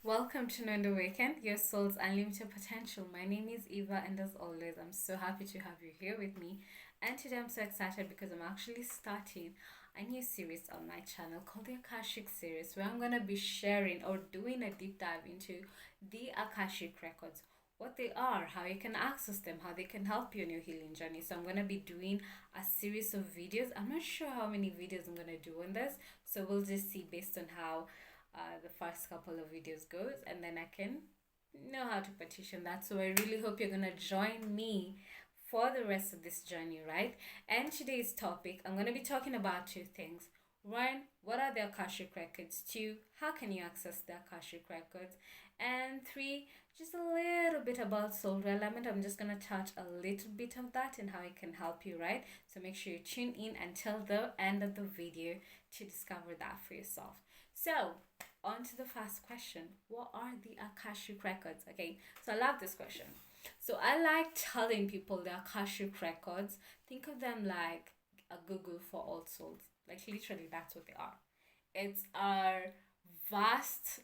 welcome to Know the Weekend, your soul's unlimited potential. My name is Eva, and as always, I'm so happy to have you here with me. And today I'm so excited because I'm actually starting a new series on my channel called the Akashic series, where I'm gonna be sharing or doing a deep dive into the Akashic Records, what they are, how you can access them, how they can help you in your healing journey. So I'm gonna be doing a series of videos. I'm not sure how many videos I'm gonna do on this, so we'll just see based on how the first couple of videos goes, and then I can know how to petition that. So I really hope you're gonna join me for the rest of this journey, right? And today's topic, I'm gonna be talking about two things. One, what are the Akashic Records? Two, how can you access the Akashic Records? And three, just a little bit about soul realignment. I'm just gonna touch a little bit of that and how it can help you, right? So make sure you tune in until the end of the video to discover that for yourself. So, on to the first question. What are the Akashic Records? Okay, so I love this question. So I like telling people the Akashic Records, think of them like a Google for all souls. Like literally that's what they are. It's our vast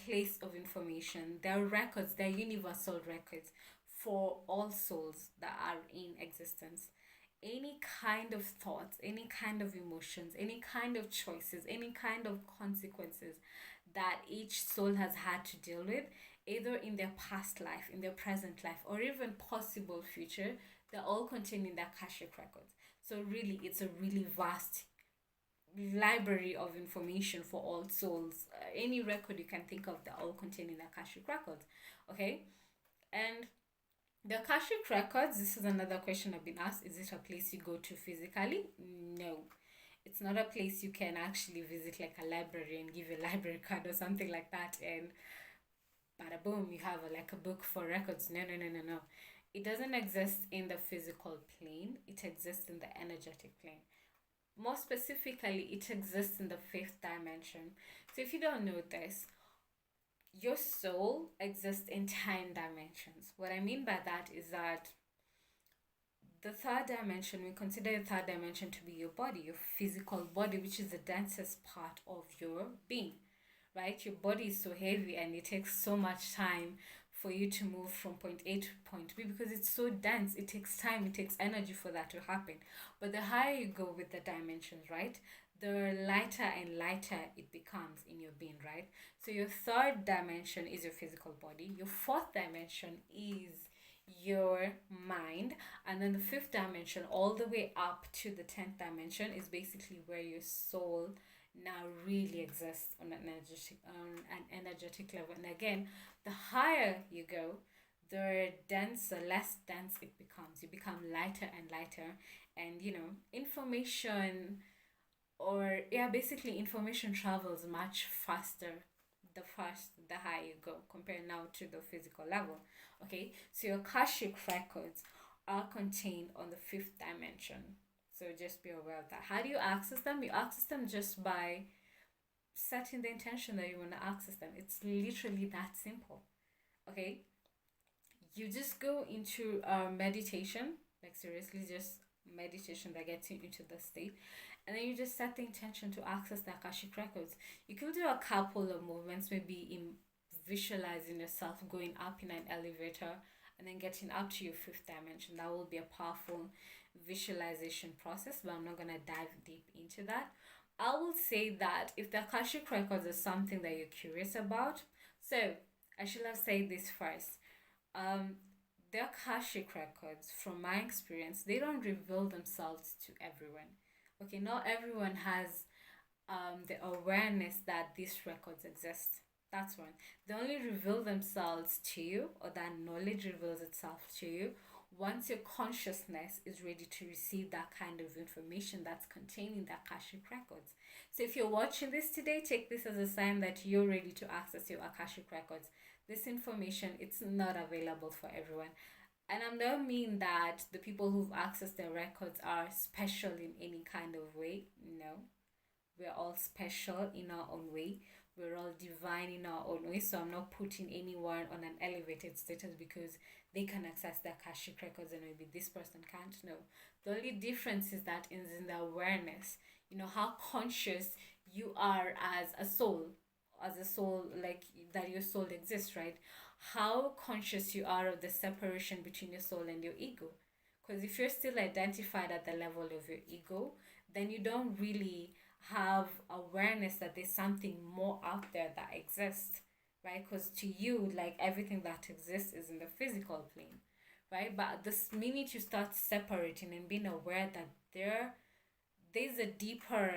place of information. They're records, they're universal records for all souls that are in existence. Any kind of thoughts, any kind of emotions, any kind of choices, any kind of consequences that each soul has had to deal with, either in their past life, in their present life, or even possible future, they're all contained in the Akashic Records. So really, it's a really vast library of information for all souls. Any record you can think of, they're all contained in the Akashic Records. Okay? And the Akashic Records, this is another question I've been asked. Is it a place you go to physically? No. It's not a place you can actually visit like a library and give a library card or something like that and bada boom, you have like a book for records. No, no, no, no, no. It doesn't exist in the physical plane. It exists in the energetic plane. More specifically, it exists in the fifth dimension. So if you don't know this, your soul exists in 10 dimensions. What I mean by that is that the third dimension, we consider the third dimension to be your body, your physical body, which is the densest part of your being, right? Your body is so heavy and it takes so much time for you to move from point A to point B because it's so dense. It takes time, it takes energy for that to happen. But the higher you go with the dimensions, right, the lighter and lighter it becomes in your being, right? So your third dimension is your physical body. Your fourth dimension is your mind, and then the fifth dimension all the way up to the 10th dimension is basically where your soul now really exists on an energetic level. And again, the higher you go, the denser, less dense it becomes. You become lighter and lighter, and information, or yeah, basically information travels much faster the higher you go compared now to the physical level. Okay, so your Akashic records are contained on the fifth dimension. So just be aware of that. How do you access them? You access them just by setting the intention that you want to access them. It's literally that simple. Okay, you just go into meditation, like seriously, just meditation that gets you into the state, and then you just set the intention to access the Akashic records. You could do a couple of movements, maybe in visualizing yourself going up in an elevator and then getting up to your fifth dimension. That will be a powerful visualization process, but I'm not gonna dive deep into that. I will say that if the Akashic records is something that you're curious about, so I should have said this first. um the Akashic records, from my experience, they don't reveal themselves to everyone. Okay, not everyone has the awareness that these records exist. That's one. They only reveal themselves to you, or that knowledge reveals itself to you, once your consciousness is ready to receive that kind of information that's contained in the Akashic records. So if you're watching this today, take this as a sign that you're ready to access your Akashic records. This information, it's not available for everyone. And I don't mean that the people who've accessed their records are special in any kind of way. No, we're all special in our own way. We're all divine in our own way. So I'm not putting anyone on an elevated status because they can access the Akashic records and maybe this person can't. No. The only difference is that is in the awareness. How conscious you are as a soul, as a soul, like that your soul exists, right? How conscious you are of the separation between your soul and your ego. Because if you're still identified at the level of your ego, then you don't really have awareness that there's something more out there that exists, right? Because to you, like everything that exists is in the physical plane, right? But this minute you start separating and being aware that there's a deeper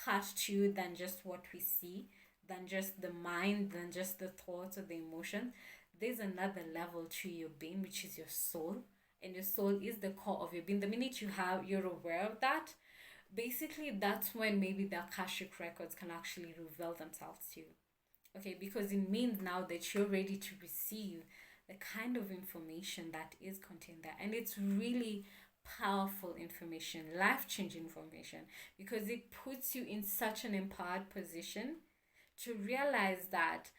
part to you than just what we see, than just the mind, than just the thoughts or the emotion. There's another level to your being, which is your soul. And your soul is the core of your being. The minute you're aware of that, basically that's when maybe the Akashic records can actually reveal themselves to you. Okay, because it means now that you're ready to receive the kind of information that is contained there. And it's really powerful information, life changing information, because it puts you in such an empowered position to realize that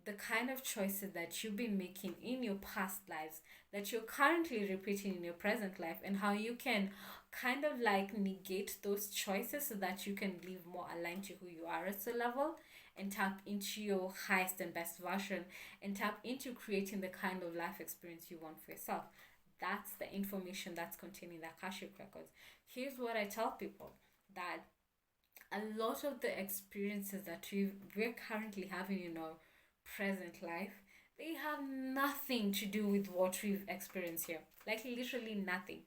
the kind of choices that you've been making in your past lives, that you're currently repeating in your present life, and how you can kind of like negate those choices so that you can live more aligned to who you are at a level, and tap into your highest and best version, and tap into creating the kind of life experience you want for yourself. That's the information that's contained in the Akashic records. Here's what I tell people, that a lot of the experiences that we're currently having in our present life, they have nothing to do with what we've experienced here. Like literally nothing.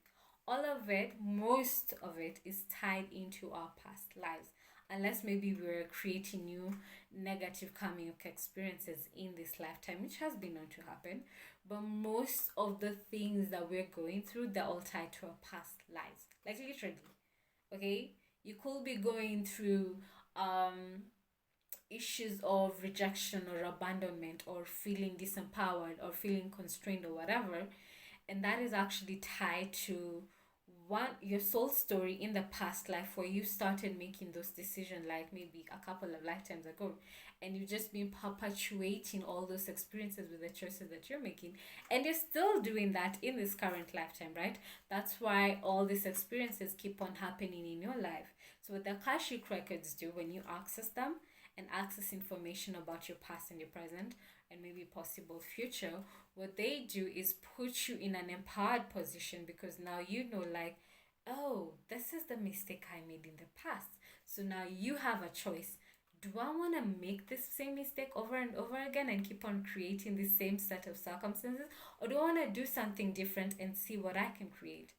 All of it, most of it, is tied into our past lives. Unless maybe we're creating new negative karmic experiences in this lifetime, which has been known to happen. But most of the things that we're going through, they're all tied to our past lives. Like literally. Okay? You could be going through issues of rejection or abandonment, or feeling disempowered or feeling constrained or whatever, and that is actually tied to one your soul story in the past life, where you started making those decisions like maybe a couple of lifetimes ago, and you've just been perpetuating all those experiences with the choices that you're making, and you're still doing that in this current lifetime, right? That's why all these experiences keep on happening in your life. So what the Akashic records do, when you access them and access information about your past and your present and maybe possible future, what they do is put you in an empowered position, because now you know, like, oh, this is the mistake I made in the past. So now you have a choice. Do I want to make this same mistake over and over again and keep on creating the same set of circumstances? Or do I want to do something different and see what I can create?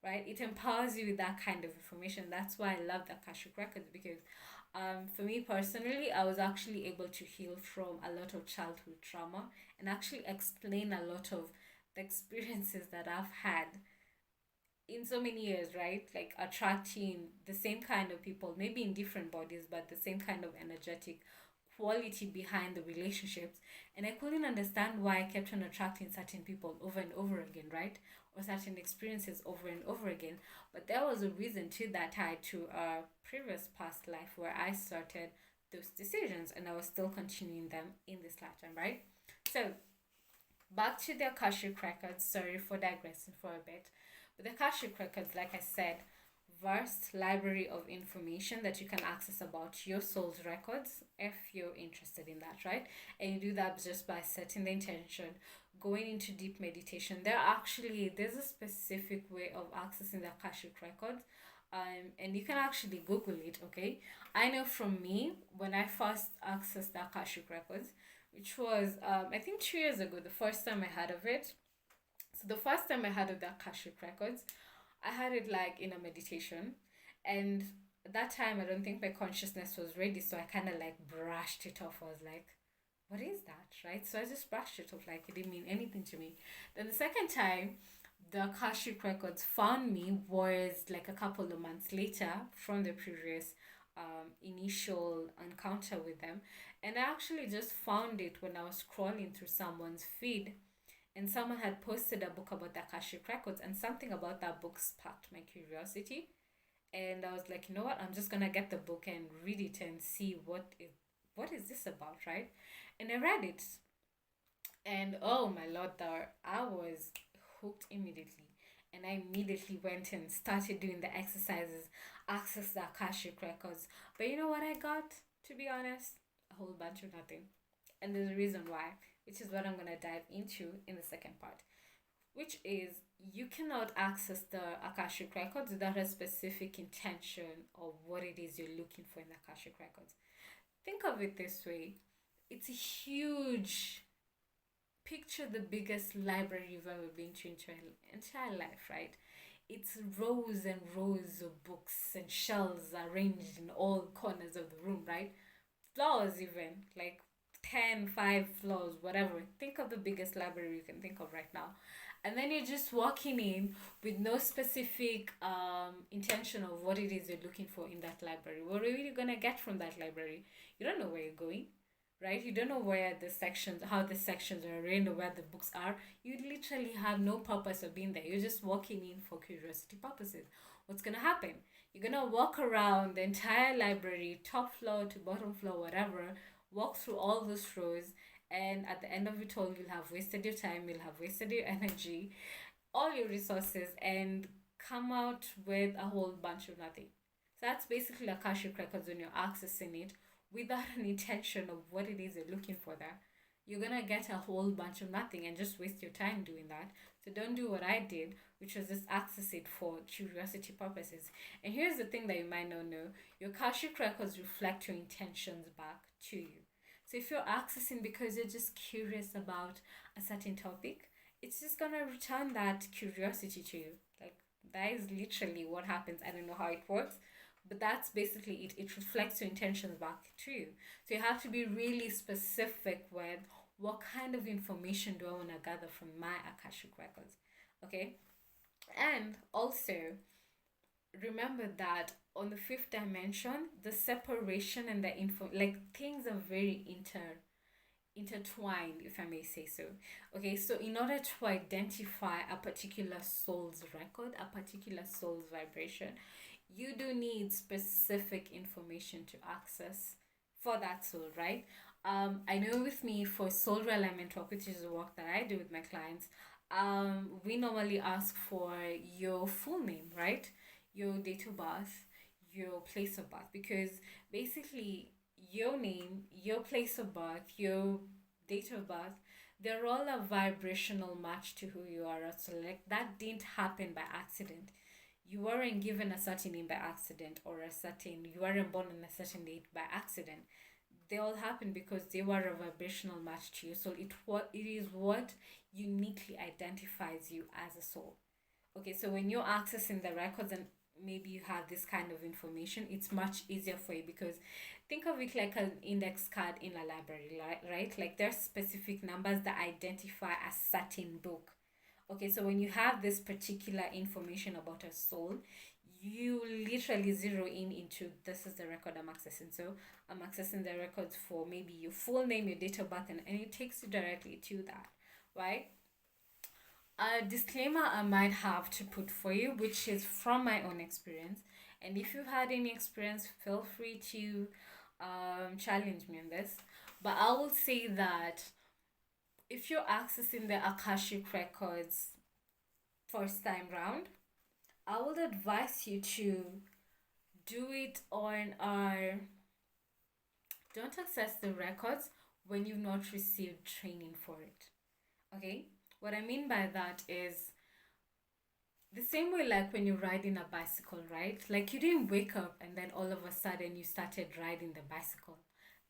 Right? It empowers you with that kind of information. That's why I love the Akashic Records, because for me personally, I was actually able to heal from a lot of childhood trauma and actually explain a lot of the experiences that I've had in so many years, right? Like attracting the same kind of people, maybe in different bodies, but the same kind of energetic quality behind the relationships. And I couldn't understand why I kept on attracting certain people over and over again, right? Or certain experiences over and over again. But there was a reason to that, tied to a previous past life where I started those decisions, and I was still continuing them in this lifetime, right? So back to the Akashic records. Sorry for digressing for a bit. But the Akashic records, like I said, vast library of information that you can access about your soul's records if you're interested in that, right? And you do that just by setting the intention, going into deep meditation. There's a specific way of accessing the Akashic records. And you can actually Google it, okay? I know from me, when I first accessed the Akashic records, which was I think 2 years ago, the first time I heard of it. So the first time I heard of the Akashic records, I had it like in a meditation, and at that time I don't think my consciousness was ready, so I kind of like brushed it off. I was like, what is that, right? So I just brushed it off, like it didn't mean anything to me. Then the second time the Akashic records found me was like a couple of months later from the previous initial encounter with them, and I actually just found it when I was scrolling through someone's feed, and someone had posted a book about the Akashic records, and something about that book sparked my curiosity. And I was like, you know what? I'm just gonna get the book and read it and see what is this about, right? And I read it, and oh my lord, there I was hooked immediately. And I immediately went and started doing the exercises, access the Akashic records. But you know what I got? To be honest, a whole bunch of nothing. And there's a reason why, which is what I'm going to dive into in the second part, which is you cannot access the Akashic Records without a specific intention of what it is you're looking for in the Akashic Records. Think of it this way, it's a huge picture, the biggest library you've ever been to in your entire life, right? It's rows and rows of books and shelves arranged in all corners of the room, right? Floors, even like 5 floors, whatever. Think of the biggest library you can think of right now. And then you're just walking in with no specific intention of what it is you're looking for in that library. What are you going to get from that library? You don't know where you're going, right? You don't know where the sections, how the sections are arranged or where the books are. You literally have no purpose of being there. You're just walking in for curiosity purposes. What's going to happen? You're going to walk around the entire library, top floor to bottom floor, whatever, walk through all those rows, and at the end of it all, you'll have wasted your time, you'll have wasted your energy, all your resources, and come out with a whole bunch of nothing. So that's basically Akashic Records when you're accessing it without an intention of what it is you're looking for there. You're gonna get a whole bunch of nothing and just waste your time doing that. So don't do what I did, which was just access it for curiosity purposes. And here's the thing that you might not know, your Akashic Records reflect your intentions back to you. So if you're accessing because you're just curious about a certain topic, it's just gonna return that curiosity to you. Like that is literally what happens. I don't know how it works, but that's basically it. It reflects your intentions back to you. So you have to be really specific with what kind of information do I want to gather from my Akashic Records. Okay? And also remember that on the fifth dimension, the separation and the info, like things are very intertwined, if I may say so. Okay, so in order to identify a particular soul's record, a particular soul's vibration, you do need specific information to access for that soul, right? I know with me for soul realignment work, which is the work that I do with my clients, we normally ask for your full name, right? Your date of birth, your place of birth, because basically your name, your place of birth, your date of birth, they're all a vibrational match to who you are. So like that didn't happen by accident. You weren't given a certain name by accident, or you weren't born on a certain date by accident. They all happen because they were a vibrational match to you. So it is what uniquely identifies you as a soul. Okay, so when you're accessing the records and maybe you have this kind of information, it's much easier for you, because think of it like an index card in a library, right? Like there's specific numbers that identify a certain book. Okay, so when you have this particular information about a soul, you literally zero in into, this is the record I'm accessing. So I'm accessing the records for maybe your full name, your date of birth, and it takes you directly to that, right? A disclaimer I might have to put for you, which is from my own experience, and if you've had any experience, feel free to challenge me on this. But I will say that if you're accessing the Akashic Records first time round, I would advise you to do it on our don't access the records when you've not received training for it. Okay? What I mean by that is the same way like when you're riding a bicycle, right? Like you didn't wake up and then all of a sudden you started riding the bicycle.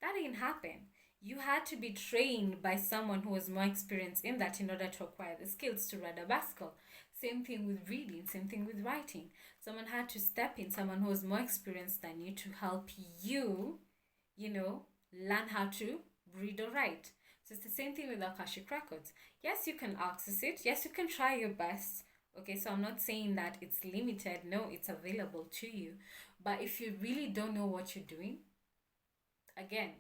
That didn't happen. You had to be trained by someone who was more experienced in that in order to acquire the skills to ride a bicycle. Same thing with reading, same thing with writing. Someone had to step in, someone who was more experienced than you, to help you, learn how to read or write. So it's the same thing with Akashic Records. Yes, you can access it. Yes, you can try your best. Okay, so I'm not saying that it's limited. No, it's available to you. But if you really don't know what you're doing, again,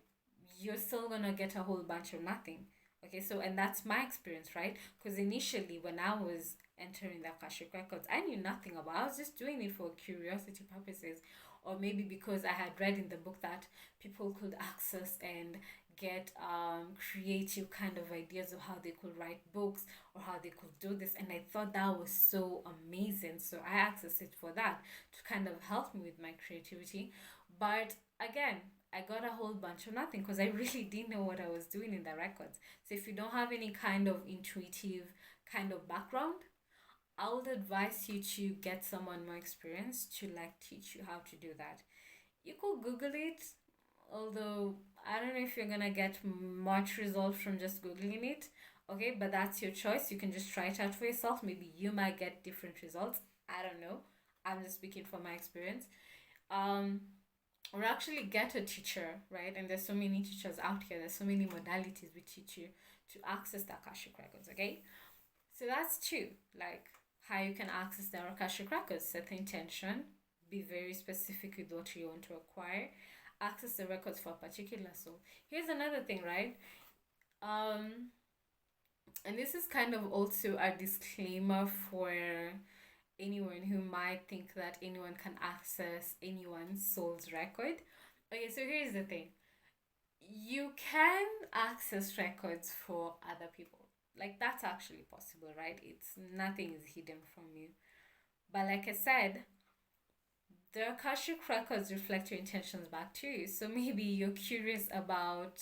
you're still gonna get a whole bunch of nothing. Okay, so and that's my experience, right? Because initially when I was entering the Akashic Records, I knew nothing about it. I was just doing it for curiosity purposes, or maybe because I had read in the book that people could access and get creative kind of ideas of how they could write books or how they could do this, and I thought that was so amazing, so I accessed it for that to kind of help me with my creativity. But again, I got a whole bunch of nothing because I really didn't know what I was doing in the records. So if you don't have any kind of intuitive kind of background, I would advise you to get someone more experienced to like teach you how to do that. You could Google it, although I don't know if you're gonna get much result from just Googling it. Okay, but that's your choice. You can just try it out for yourself. Maybe you might get different results. I don't know. I'm just speaking from my experience. Um, or actually get a teacher, right? And there's so many teachers out here. There's so many modalities we teach you to access the Akashic Records. Okay, so that's two. Like how you can access the Akashic Records. Set the intention. Be very specific with what you want to acquire. Access the records for a particular soul. Here's another thing, right? Um, and this is kind of also a disclaimer for anyone who might think that anyone can access anyone's soul's record. Okay, so here's the thing. You can access records for other people. Like that's actually possible, right? It's nothing is hidden from you. But like I said, the Akashic records reflect your intentions back to you. So maybe you're curious about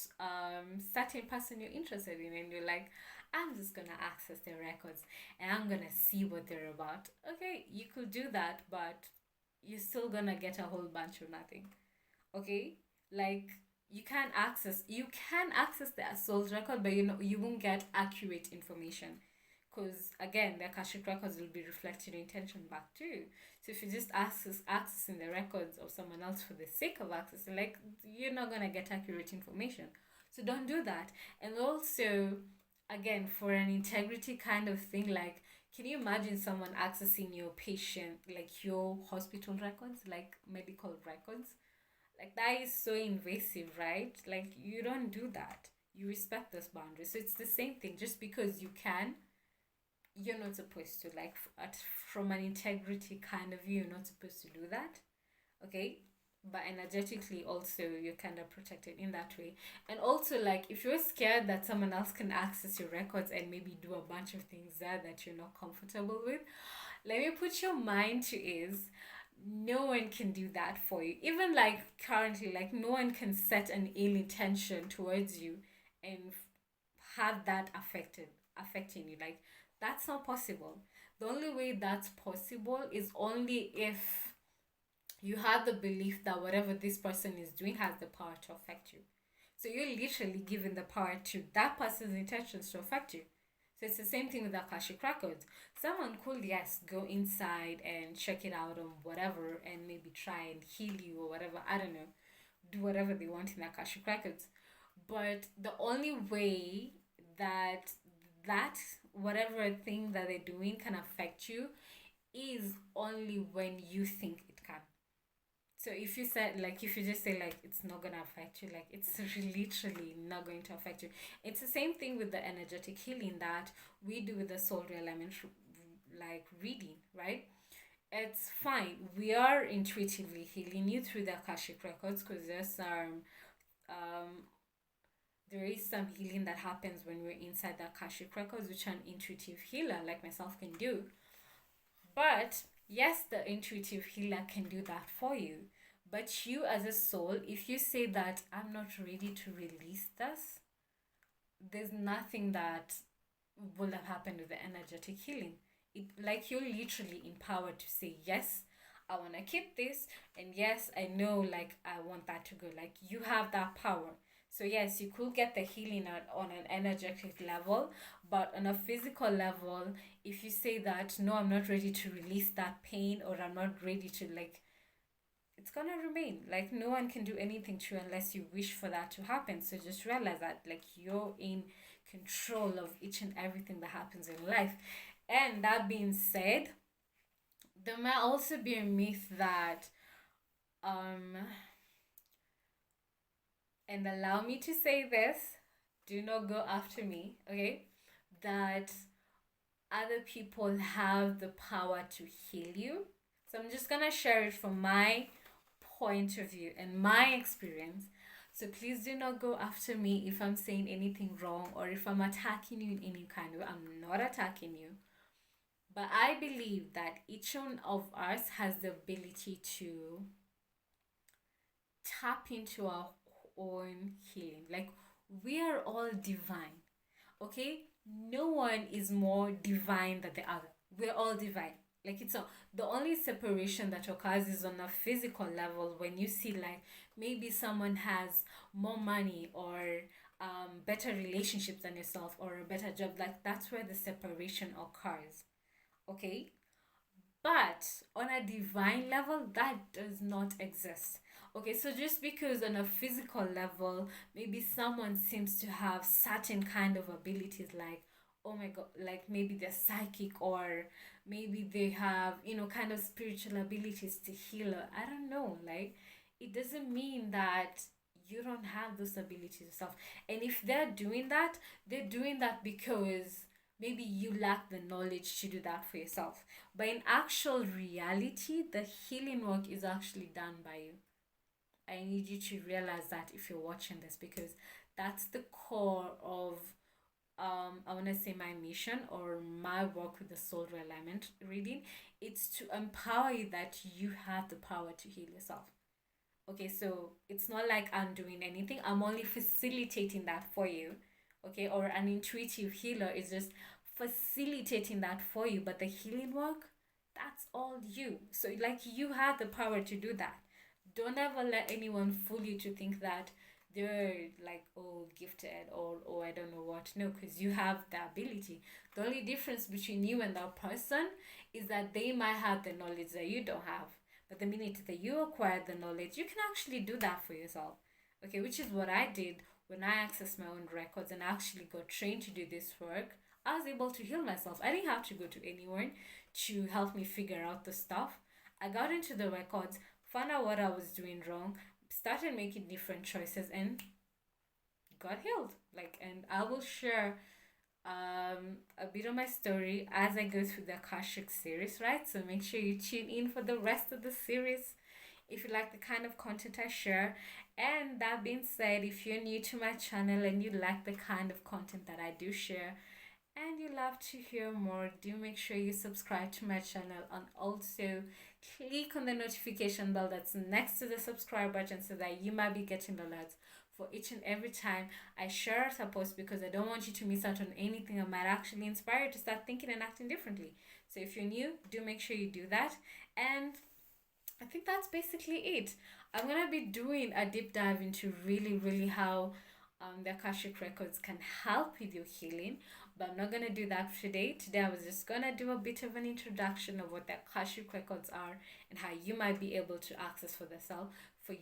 certain person you're interested in, and you're like, I'm just gonna access their records and I'm gonna see what they're about. Okay, you could do that, but you're still gonna get a whole bunch of nothing. Okay, like you can access the soul's record, but you won't get accurate information because again the Akashic records will be reflecting your intention back to you. So if you just accessing the records of someone else for the sake of accessing, like you're not gonna get accurate information. So don't do that. And also, again, for an integrity kind of thing, like can you imagine someone accessing your patient, like your hospital records, like medical records? Like that is so invasive, right? Like you don't do that. You respect those boundaries. So it's the same thing. Just because you can, you're not supposed to. Like from an integrity kind of view, you're not supposed to do that. Okay, but energetically also you're kind of protected in that way. And also, like if you're scared that someone else can access your records and maybe do a bunch of things there that you're not comfortable with, let me put your mind to ease. No one can do that for you. Even like currently, like no one can set an ill intention towards you and have that affecting you. Like that's not possible. The only way that's possible is only if you have the belief that whatever this person is doing has the power to affect you. So you're literally giving the power to that person's intentions to affect you. So it's the same thing with Akashic Records. Someone could, yes, go inside and check it out on whatever and maybe try and heal you or whatever. I don't know. Do whatever they want in Akashic Records. But the only way that that whatever thing that they're doing can affect you is only when you think it can. So if you said like if you just say like it's not gonna affect you, like it's literally not going to affect you. It's the same thing with the energetic healing that we do with the soul realignment like reading, right? It's fine. We are intuitively healing you through the Akashic records because um there is some healing that happens when we're inside the Akashic records, which an intuitive healer like myself can do. But yes, the intuitive healer can do that for you. But you, as a soul, if you say that I'm not ready to release this, there's nothing that will have happened with the energetic healing. Like you're literally empowered to say, yes, I want to keep this. And yes, I know, like, I want that to go. Like, you have that power. So, yes, you could get the healing on an energetic level, but on a physical level, if you say that, no, I'm not ready to release that pain or I'm not ready to, like, it's gonna remain. Like, no one can do anything to you unless you wish for that to happen. So, just realize that, like, you're in control of each and everything that happens in life. And that being said, there might also be a myth that, um, and allow me to say this, do not go after me, okay? That other people have the power to heal you. So I'm just gonna share it from my point of view and my experience. So please do not go after me if I'm saying anything wrong or if I'm attacking you in any kind of way. I'm not attacking you. But I believe that each one of us has the ability tap into our own healing. Like, we are all divine, okay? No one is more divine than the other. We're all divine. Like, it's a, the only separation that occurs is on a physical level, when you see, like, maybe someone has more money or better relationships than yourself or a better job. Like, that's where the separation occurs, okay? But on a divine level, that does not exist. Okay, so just because on a physical level, maybe someone seems to have certain kind of abilities, like, oh my god, like maybe they're psychic, or maybe they have, kind of spiritual abilities to heal. I don't know, like, it doesn't mean that you don't have those abilities yourself. And if they're doing that because maybe you lack the knowledge to do that for yourself. But in actual reality, the healing work is actually done by you. I need you to realize that if you're watching this, because that's the core of I want to say my mission or my work with the soul realignment reading. It's to empower you that you have the power to heal yourself. Okay, so it's not like I'm doing anything, I'm only facilitating that for you. Okay, or an intuitive healer is just facilitating that for you, but the healing work, that's all you. So, like, you have the power to do that. Don't ever let anyone fool you to think that they're like, oh, gifted, or oh, I don't know what. No, because you have the ability. The only difference between you and that person is that they might have the knowledge that you don't have, but the minute that you acquire the knowledge, you can actually do that for yourself. Okay, which is what I did when I accessed my own records and actually got trained to do this work. I was able to heal myself. I didn't have to go to anyone to help me figure out the stuff. I got into the records, found out what I was doing wrong, started making different choices, and got healed. Like, and I will share a bit of my story as I go through the Akashic series, right? So make sure you tune in for the rest of the series if you like the kind of content I share. And that being said, if you're new to my channel and you like the kind of content that I do share and you love to hear more, do make sure you subscribe to my channel, and also click on the notification bell that's next to the subscribe button so that you might be getting alerts for each and every time I share a post, because I don't want you to miss out on anything that might actually inspire you to start thinking and acting differently. So if you're new, do make sure you do that. And I think that's basically it. I'm gonna be doing a deep dive into really how the Akashic Records can help with your healing, but I'm not gonna do that today. Today, I was just gonna do a bit of an introduction of what the Akashic Records are and how you might be able to access for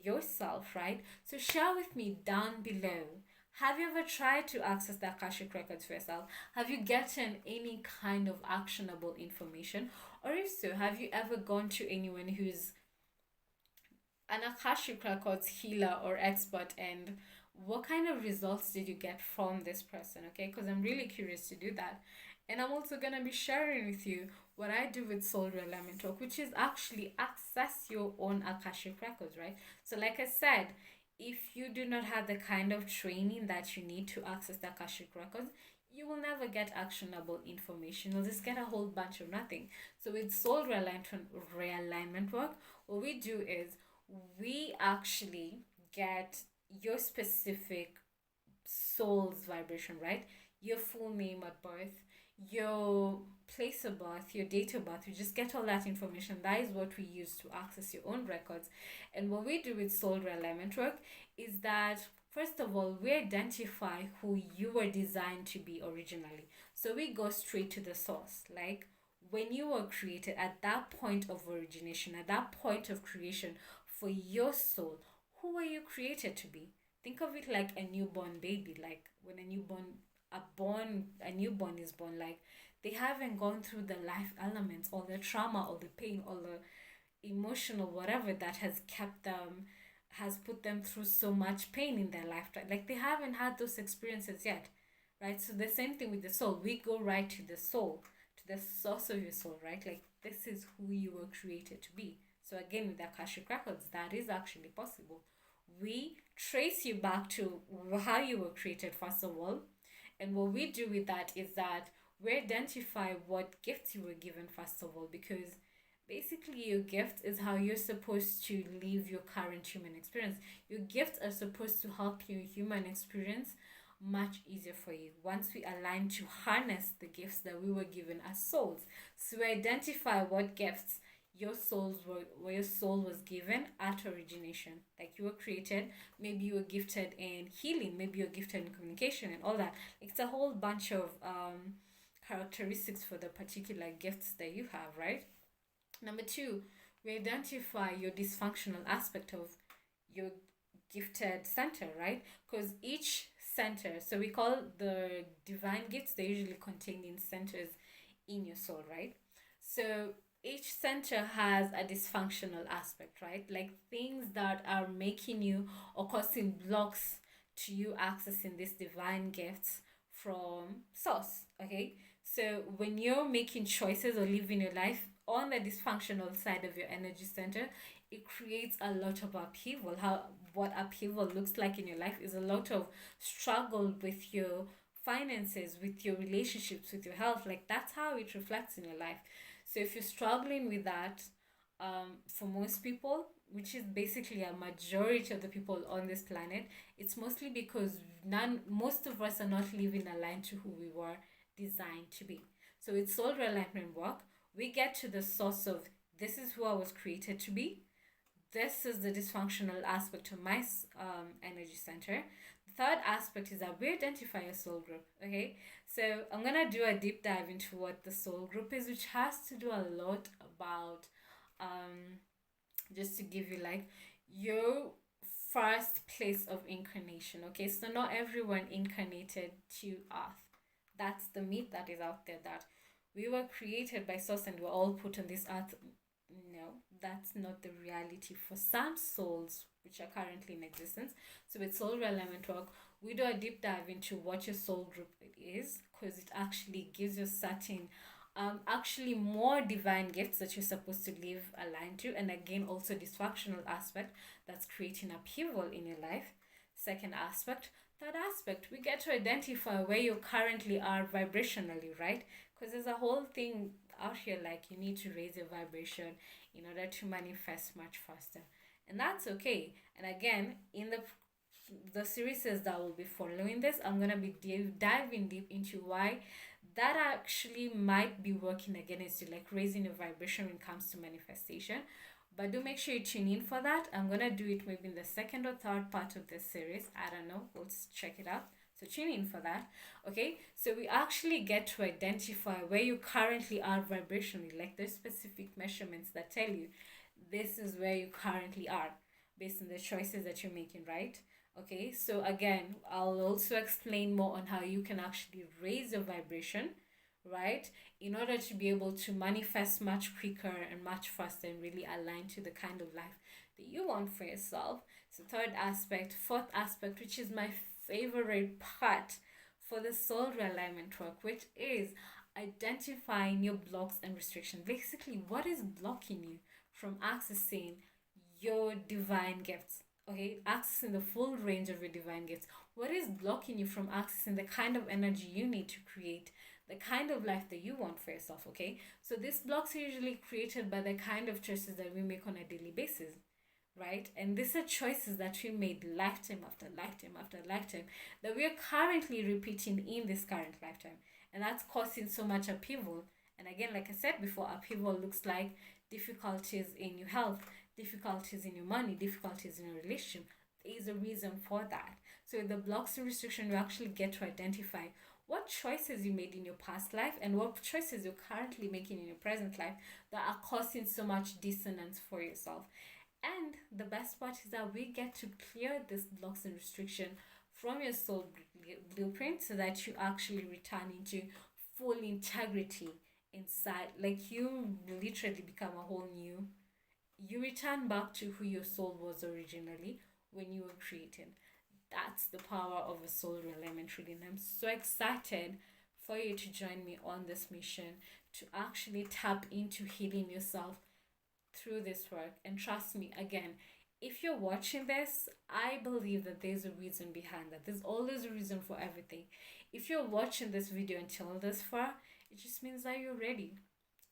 yourself, right? So share with me down below. Have you ever tried to access the Akashic Records for yourself? Have you gotten any kind of actionable information? Or if so, have you ever gone to anyone who's an Akashic Records healer or expert, and what kind of results did you get from this person? Okay, because I'm really curious to do that. And I'm also gonna be sharing with you what I do with Soul Realignment Talk, which is actually access your own Akashic Records, right? So, like I said, if you do not have the kind of training that you need to access the Akashic Records, you will never get actionable information. You'll just get a whole bunch of nothing. So with soul realignment work, what we do is we actually get your specific soul's vibration, right? Your full name at birth, your place of birth, your date of birth. We just get all that information. That is what we use to access your own records. And what we do with soul realignment work is that, first of all, we identify who you were designed to be originally. So we go straight to the source. Like, when you were created, at that point of origination, at that point of creation for your soul, who were you created to be? Think of it like a newborn baby. Like, when a newborn is born, like, they haven't gone through the life elements, all the trauma, all the pain, all the emotional whatever that has put them through so much pain in their lifetime. Like, they haven't had those experiences yet, right? So the same thing with the soul. We go right to the soul, to the source of your soul, right? Like, this is who you were created to be. So again, with the Akashic Records, that is actually possible. We trace you back to how you were created, first of all. And what we do with that is that we identify what gifts you were given, first of all, because Basically, your gift is how you're supposed to live your current human experience. Your gifts are supposed to help your human experience much easier for you once we align to harness the gifts that we were given as souls. So we identify what gifts your soul was given at origination. Like you were created, maybe you were gifted in healing, maybe you're gifted in communication and all that. It's a whole bunch of characteristics for the particular gifts that you have, right? Number two, we identify your dysfunctional aspect of your gifted center, right? Because each center, so we call the divine gifts, they usually contained in centers in your soul, right? So each center has a dysfunctional aspect, right? Like things that are making you or causing blocks to you accessing these divine gifts from source, okay? So when you're making choices or living your life on the dysfunctional side of your energy center, it creates a lot of upheaval. How what upheaval looks like in your life is a lot of struggle with your finances, with your relationships, with your health. Like that's how it reflects in your life. So if you're struggling with that, for most people, which is basically a majority of the people on this planet, it's mostly because most of us are not living aligned to who we were designed to be. So it's soul realignment work. We get to the source of this is who I was created to be. This is the dysfunctional aspect of my energy center. The third aspect is that we identify a soul group. Okay, so I'm gonna do a deep dive into what the soul group is, which has to do a lot about just to give you like your first place of incarnation. Okay, so not everyone incarnated to earth. That's the myth that is out there, that we were created by source and we're all put on this earth. No, that's not the reality for some souls which are currently in existence. So with soul realignment work, we do a deep dive into what your soul group is, because it actually gives you certain actually more divine gifts that you're supposed to live aligned to, and again also dysfunctional aspect that's creating upheaval in your life. Second aspect. Third aspect, we get to identify where you currently are vibrationally, right? Because there's a whole thing out here like you need to raise your vibration in order to manifest much faster, and that's okay. And again, in the series that will be following this, I'm gonna be diving deep into why that actually might be working against you, like raising your vibration when it comes to manifestation. But do make sure you tune in for that. I'm gonna do it maybe in the second or third part of this series. I don't know. Let's check it out. So tune in for that. Okay. So we actually get to identify where you currently are vibrationally, like there's specific measurements that tell you this is where you currently are based on the choices that you're making, right? Okay, so again, I'll also explain more on how you can actually raise your vibration, right, in order to be able to manifest much quicker and much faster and really align to the kind of life that you want for yourself. So, third aspect, fourth aspect, which is my favorite part for the soul realignment work, which is identifying your blocks and restrictions. Basically, what is blocking you from accessing your divine gifts? Okay, accessing the full range of your divine gifts. What is blocking you from accessing the kind of energy you need to create the kind of life that you want for yourself? Okay, so these blocks are usually created by the kind of choices that we make on a daily basis, right? And these are choices that we made lifetime after lifetime after lifetime that we are currently repeating in this current lifetime, and that's causing so much upheaval. And again, like I said before, upheaval looks like difficulties in your health, difficulties in your money, difficulties in your relationship. There is a reason for that. So with the blocks and restriction, you actually get to identify what choices you made in your past life and what choices you're currently making in your present life that are causing so much dissonance for yourself. And the best part is that we get to clear this blocks and restriction from your soul blueprint so that you actually return into full integrity inside. Like you literally become a whole new, you return back to who your soul was originally when you were created. That's the power of a soul realignment reading. I'm so excited for you to join me on this mission to actually tap into healing yourself through this work. And trust me, again, if you're watching this, I believe that there's a reason behind that. There's always a reason for everything. If you're watching this video until this far, it just means that you're ready.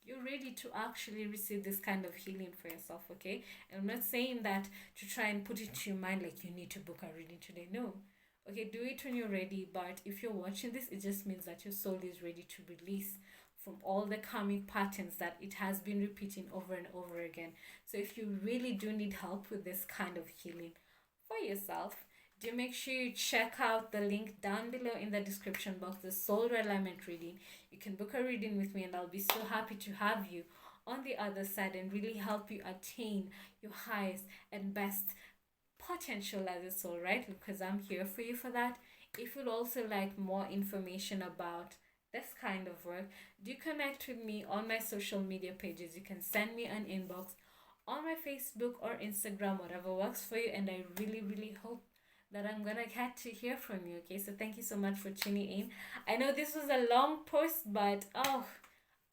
you're ready to actually receive this kind of healing for yourself, okay? And I'm not saying that to try and put it to your mind like you need to book a reading today. No. Okay, do it when you're ready, but if you're watching this, it just means that your soul is ready to release from all the karmic patterns that it has been repeating over and over again. So if you really do need help with this kind of healing for yourself, do make sure you check out the link down below in the description box, the soul realignment reading. You can book a reading with me and I'll be so happy to have you on the other side and really help you attain your highest and best potential as a soul, right? Because I'm here for you for that. If you'd also like more information about this kind of work, do connect with me on my social media pages. You can send me an inbox on my Facebook or Instagram, whatever works for you. And I really, really hope that I'm gonna get to hear from you. Okay, so thank you so much for tuning in. I know this was a long post, but oh,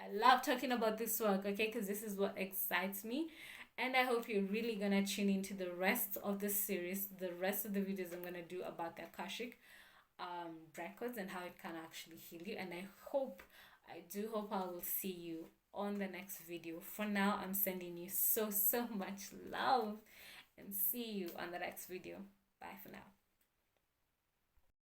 I love talking about this work, okay, because this is what excites me. And I hope you're really gonna tune into the rest of the series, the rest of the videos I'm gonna do about the Akashic records and how it can actually heal you. And I do hope I will see you on the next video. For now, I'm sending you so much love and see you on the next video. Bye for now.